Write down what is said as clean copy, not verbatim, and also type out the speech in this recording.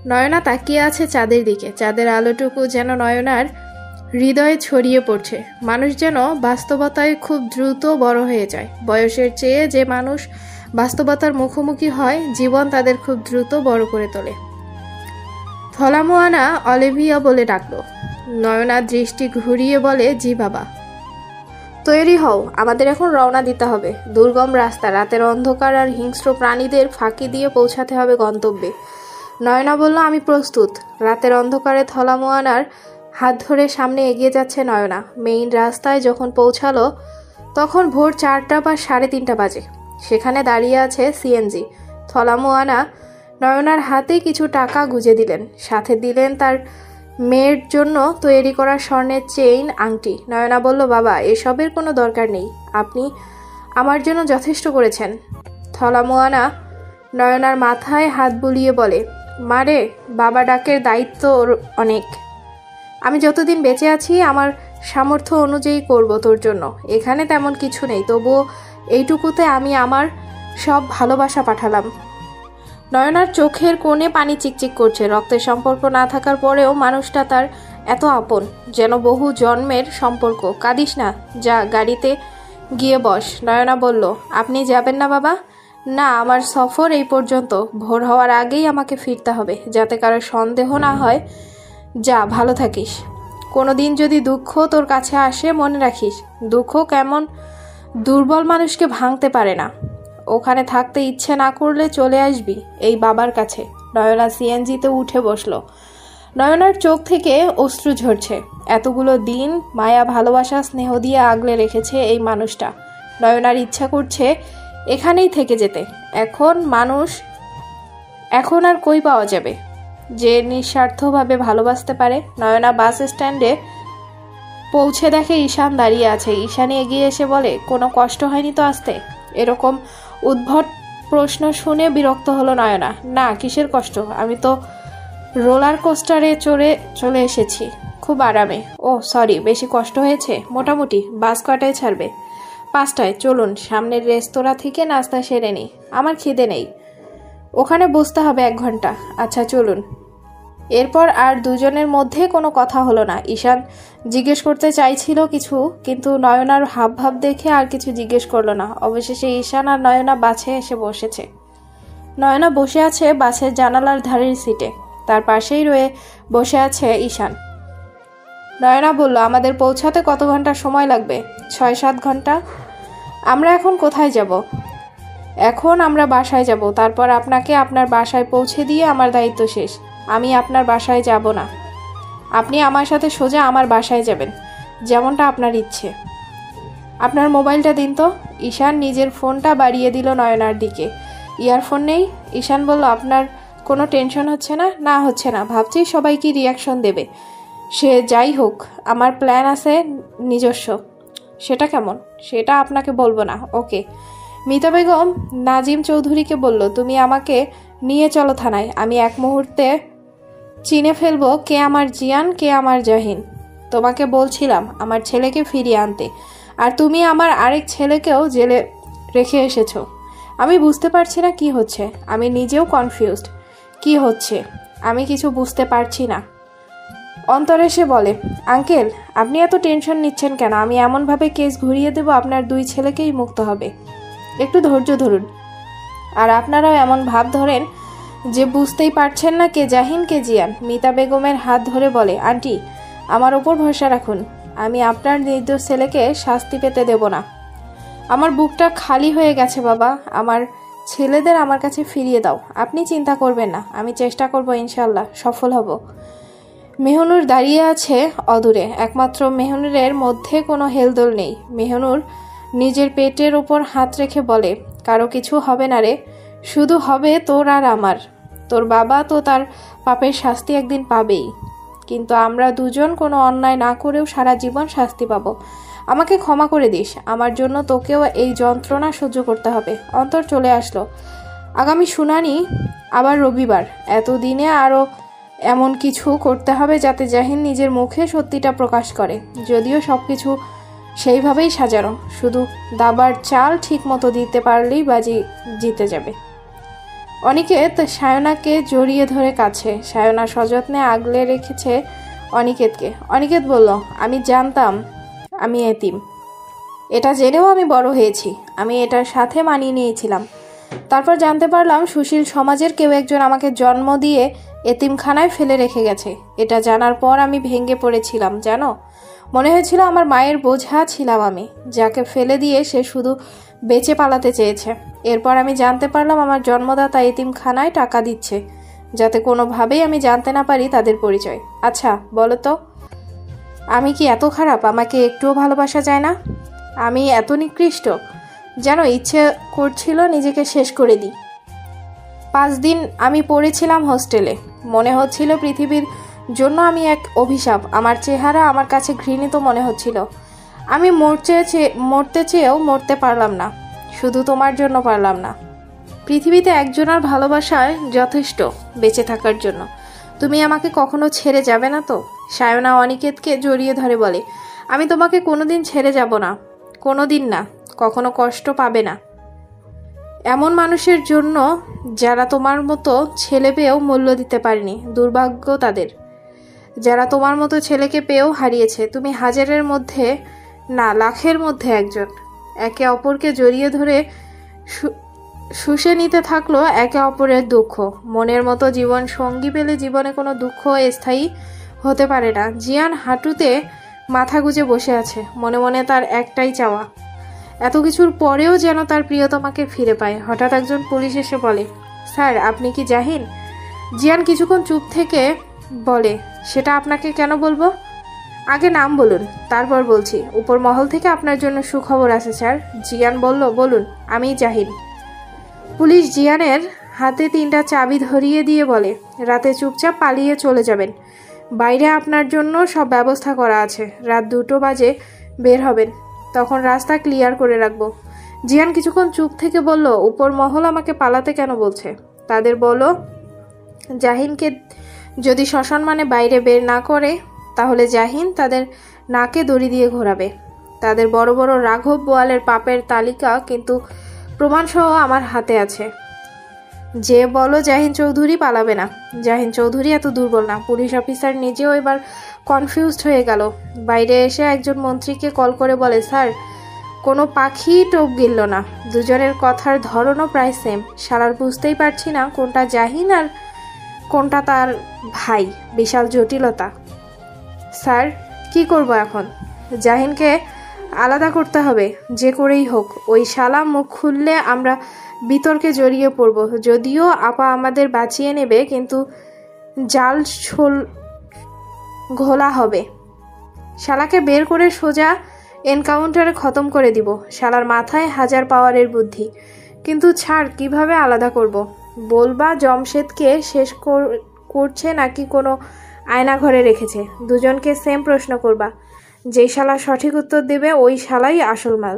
নয়না তাকিয়ে আছে চাঁদের দিকে। চাঁদের আলোটুকু যেন নয়নার হৃদয়ে ছড়িয়ে পড়ছে। মানুষ যেন বাস্তবতায় খুব দ্রুত বড় হয়ে যায়। বয়সের চেয়ে যে মানুষ বাস্তবতার মুখোমুখি হয়, জীবন তাদের খুব দ্রুত বড় করে তোলে। থলামোয়ানা অলিভিয়া বলে ডাকলো। নয়না দৃষ্টি ঘুরিয়ে বলে, জি বাবা। তৈরি হও, আমাদের এখন রওনা দিতে হবে। দুর্গম রাস্তা, রাতের অন্ধকার আর হিংস্র প্রাণীদের ফাঁকি দিয়ে পৌঁছাতে হবে গন্তব্যে। নয়না বলল, আমি প্রস্তুত। রাতের অন্ধকারে থলামোয়ানার হাত ধরে সামনে এগিয়ে যাচ্ছে নয়না। মেইন রাস্তায় যখন পৌঁছালো তখন ভোর 4টা বা 3:30 বাজে। সেখানে দাঁড়িয়ে আছে সিএনজি। থলামোয়ানা নয়নার হাতে কিছু টাকা গুঁজে দিলেন, সাথে দিলেন তার মেয়ের জন্য তৈরি করা স্বর্ণের চেইন, আংটি। নয়না বলল, বাবা, এসবের কোনো দরকার নেই, আপনি আমার জন্য যথেষ্ট করেছেন। থলামোয়ানা নয়নার মাথায় হাত বুলিয়ে বলে, মারে, বাবা ডাকের দায়িত্ব অনেক। আমি যতদিন বেঁচে আছি আমার সামর্থ্য অনুযায়ী করব তোর জন্য। এখানে তেমন কিছু নেই, তবুও এইটুকুতে আমি আমার সব ভালোবাসা পাঠালাম। নয়নার চোখের কোণে পানি চিকচিক করছে। রক্তের সম্পর্ক না থাকার পরেও মানুষটা তার এত আপন, যেন বহু জন্মের সম্পর্ক। কাঁদিস না, যা গাড়িতে গিয়ে বস। নয়না বলল, আপনি যাবেন না বাবা? না, আমার সফর এই পর্যন্ত। ভোর হওয়ার আগেই আমাকে ফিরতে হবে, যাতে কারো সন্দেহ না হয়। যা, ভালো থাকিস। কোনো দিন যদি দুঃখ তোর কাছে আসে, মনে রাখিস, দুঃখ কেমন দুর্বল মানুষকে ভাঙতে পারে না। ওখানে থাকতে ইচ্ছে না করলে চলে আসবি এই বাবার কাছে। নয়না সিএনজিতে উঠে বসলো। নয়নার চোখ থেকে অশ্রু ঝরছে। এতগুলো দিন মায়া, ভালোবাসা, স্নেহ দিয়ে আগলে রেখেছে এই মানুষটা। নয়নার ইচ্ছা করছে এখানেই থেকে যেতে। এখন আর কই পাওয়া যাবে যে নিঃস্বার্থভাবে ভালোবাসতে পারে? নয়না বাস স্ট্যান্ডে পৌঁছে দেখে ঈশান দাঁড়িয়ে আছে। ঈশানী এগিয়ে এসে বলে, কোনো কষ্ট হয়নি তো আসতে? এরকম উদ্ভট প্রশ্ন শুনে বিরক্ত হলো নয়না। না, কিসের কষ্ট? আমি তো রোলার কোস্টারে চলে এসেছি খুব আরামে। ও সরি, বেশি কষ্ট হয়েছে? মোটামুটি। বাস কটায় ছাড়বে? 5টায়। চলুন, সামনের রেস্তোরাঁ থেকে নাস্তা সেরে নিই, আমার খিদে নেই। ওখানে বসতে হবে 1 ঘন্টা। আচ্ছা চলুন। এরপর আর দুজনের মধ্যে কোনো কথা হলো না। ঈশান জিজ্ঞেস করতে চাইছিল কিছু, কিন্তু নয়নার হাবভাব দেখে আর কিছু জিজ্ঞেস করলো না। অবশেষে ঈশান আর নয়না বাসে এসে বসেছে। নয়না বসে আছে বাসের জানালার ধারের সিটে, তার পাশেই বসে আছে ঈশান। নয়না বলল, আমাদের পৌঁছাতে কত ঘন্টা সময় লাগবে? 6-7 ঘন্টা। আমরা এখন কোথায় যাব? এখন আমরা বাসায় যাব, তারপর আপনাকে আপনার বাসায় পৌঁছে দিয়ে আমার দায়িত্ব শেষ। আমি আপনার বাসায় যাব না, আপনি আমার সাথে সোজা আমার বাসায় যাবেন, যেমনটা আপনার ইচ্ছে। আপনার মোবাইলটা দিন তো। ঈশান নিজের ফোনটা বাড়িয়ে দিল নয়নার দিকে। ইয়ারফোন নেই? ঈশান বলল, আপনার কোনো টেনশন হচ্ছে না? না, হচ্ছে না। ভাবছি সবাই কি রিয়াকশন দেবে। সে যাই হোক, আমার প্ল্যান আছে নিজস্ব। সেটা কেমন? সেটা আপনাকে বলবো না। ওকে। মিতা বেগম নাজিম চৌধুরীকে বলল, তুমি আমাকে নিয়ে চলো থানায়। আমি এক মুহূর্তে চিনে ফেলবো কে আমার জিয়ান, কে আমার জাহিন। তোমাকে বলছিলাম আমার ছেলেকে ফিরিয়ে আনতে, আর তুমি আমার আরেক ছেলেকেও জেলে রেখে এসেছো। আমি বুঝতে পারছি না কি হচ্ছে। আমি নিজেও কনফিউজড। কি হচ্ছে আমি কিছু বুঝতে পারছি না। অন্তর এসে বলে, আঙ্কেল, আপনি এত টেনশন নিচ্ছেন কেন? আমি এমনভাবে কেস ঘুরিয়ে দেব আপনার 2 ছেলেকেই মুক্ত হবে। একটু ধৈর্য ধরুন। আর আপনারাও এমন ভাব ধরেন যে বুঝতেই পারছেন না কে জাহিন, কে জিয়ান। মিতা বেগমের হাত ধরে বলে, আন্টি, আমার ওপর ভরসা রাখুন। আমি আপনার নির্দোষ ছেলেকে শাস্তি পেতে দেব না। আমার বুকটা খালি হয়ে গেছে বাবা। আমার ছেলেদের আমার কাছে ফিরিয়ে দাও। আপনি চিন্তা করবেন না, আমি চেষ্টা করব, ইনশাল্লাহ সফল হব। মেহনুর দাঁড়িয়ে আছে অদূরে। একমাত্র মেহনুরের মধ্যে কোনো হেলদোল নেই। মেহনুর নিজের পেটের ওপর হাত রেখে বলে, কারো কিছু হবে না রে, শুধু হবে তোর আর আমার। তোর বাবা তো তার পাপের শাস্তি একদিন পাবেই, কিন্তু আমরা দুজন কোনো অন্যায় না করেও সারা জীবন শাস্তি পাবো। আমাকে ক্ষমা করে দিস, আমার জন্য তোকেও এই যন্ত্রণা সহ্য করতে হবে। অন্তর চলে আসলো। আগামী শুনানি আবার রবিবার। এতদিনে আরও এমন কিছু করতে হবে যাতে জাহিন নিজের মুখে সত্যিটা প্রকাশ করে। যদিও সব কিছু সেইভাবেই সাজানো, শুধু দাবার চাল ঠিক মতো দিতে পারলেই বাজি জিতে যাবে। অনিকেত সায়নাকে জড়িয়ে ধরে কাছে। সায়না সযত্নে আগলে রেখেছে অনিকেতকে। অনিকেত বলল, আমি জানতাম আমি এতিম, এটা জেনেও আমি বড় হয়েছি। আমি এটার সাথে মানিয়ে নিয়েছিলাম। তারপর জানতে পারলাম সুশীল সমাজের কেউ একজন আমাকে জন্ম দিয়ে এতিমখানায় ফেলে রেখে গেছে। এটা জানার পর আমি ভেঙে পড়েছিলাম জানো। মনে হয়েছিল আমার মায়ের বোঝা ছিলাম আমি, যাকে ফেলে দিয়ে সে শুধু বেঁচে পালাতে চেয়েছে। এরপর আমি জানতে পারলাম আমার জন্মদাতা এতিমখানায় টাকা দিচ্ছে, যাতে কোনোভাবেই আমি জানতে না পারি তাদের পরিচয়। আচ্ছা বলো তো, আমি কি এত খারাপ? আমাকে একটুও ভালোবাসা যায় না? আমি এত নিকৃষ্ট যেন ইচ্ছে করছিল নিজেকে শেষ করে দিই। 5 দিন আমি পড়েছিলাম হোস্টেলে। মনে হচ্ছিল পৃথিবীর জন্য আমি এক অভিশাপ। আমার চেহারা আমার কাছে ঘৃণিত মনে হচ্ছিল। আমি মরতে চেয়েও মরতে পারলাম না। শুধু তোমার জন্য পারলাম না। পৃথিবীতে একজনের ভালোবাসায় যথেষ্ট বেঁচে থাকার জন্য। তুমি আমাকে কখনো ছেড়ে যাবে না তো? সায়না অনিকেতকে জড়িয়ে ধরে বলে, আমি তোমাকে কোনোদিন ছেড়ে যাব না, কোনোদিন না। কখনো কষ্ট পাবে না এমন মানুষের জন্য যারা তোমার মতো ছেলে পেয়েও মূল্য দিতে পারেনি। দুর্ভাগ্য তাদের, যারা তোমার মতো ছেলেকে পেয়েও হারিয়েছে। তুমি হাজারের মধ্যে না, লাখের মধ্যে একজন। একে অপরকে জড়িয়ে ধরে শুষে নিতে থাকলো একে অপরের দুঃখ। মনের মতো জীবন সঙ্গী পেলে জীবনে কোনো দুঃখ স্থায়ী হতে পারে না। জিয়ান হাঁটুতে মাথা গুজে বসে আছে। মনে মনে তার একটাই চাওয়া, এত কিছুর পরেও যেন তার প্রিয়তমাকে ফিরে পায়। হঠাৎ একজন পুলিশ এসে বলে, স্যার আপনি কি জাহিন? জিয়ান কিছুক্ষণ চুপ থেকে বলে, সেটা আপনাকে কেন বলবো? আগে নাম বলুন, তারপর বলছি। উপর মহল থেকে আপনার জন্য সুখবর আছে স্যার। জিয়ান বলল, বলুন। আমি জাহিন। পুলিশ জিয়ানের হাতে 3টা চাবি ধরিয়ে দিয়ে বলে, রাতে চুপচাপ পালিয়ে চলে যাবেন। বাইরে আপনার জন্য সব ব্যবস্থা করা আছে। রাত 2টো বাজে বের হবেন, তখন রাস্তা ক্লিয়ার করে রাখবো। জিয়ান কিছুক্ষণ চুপ থেকে বলল, উপর মহল আমাকে পালাতে কেন বলছে? তাদের বলো জাহিনকে যদি সসম্মানে বাইরে বের না করে, তাহলে জাহিন তাদের নাকে দড়ি দিয়ে ঘোরাবে। তাদের বড় বড় রাঘব বোয়ালের পাপের তালিকা কিন্তু প্রমাণসহ আমার হাতে আছে। যে বলো জাহিন চৌধুরী পালাবে না। জাহিন চৌধুরী এত দুর্বল না। পুলিশ অফিসার নিজেও এবার কনফিউজড হয়ে গেল। বাইরে এসে একজন মন্ত্রীকে কল করে বলে, স্যার কোনো পাখি টোপ গিলল না। দুজনের কথার ধরনও প্রায় সেম। শালার বুঝতেই পারছি না কোনটা জাহিন আর কোনটা তার ভাই। বিশাল জটিলতা। স্যার কি করব এখন? জাহিনকে আলাদা করতে হবে, যে করেই হোক। ওই শালা মুখ খুললে আমরা বিতর্কে জড়িয়ে পড়ব। যদিও আপা আমাদের বাঁচিয়ে নেবে, কিন্তু জাল ঘোলা হবে। শালাকে বের করে সোজা এনকাউন্টারে খতম করে দিব। শালার মাথায় 1000 পাওয়ারের বুদ্ধি, কিন্তু ছাড় কিভাবে আলাদা করব? বলবা জমশেদকে শেষ করছে নাকি কোনো আয়না ঘরে রেখেছে? দুজনকে সেম প্রশ্ন করবা। যেই শালা সঠিক উত্তর দেবে ওই শালাই আসল মাল।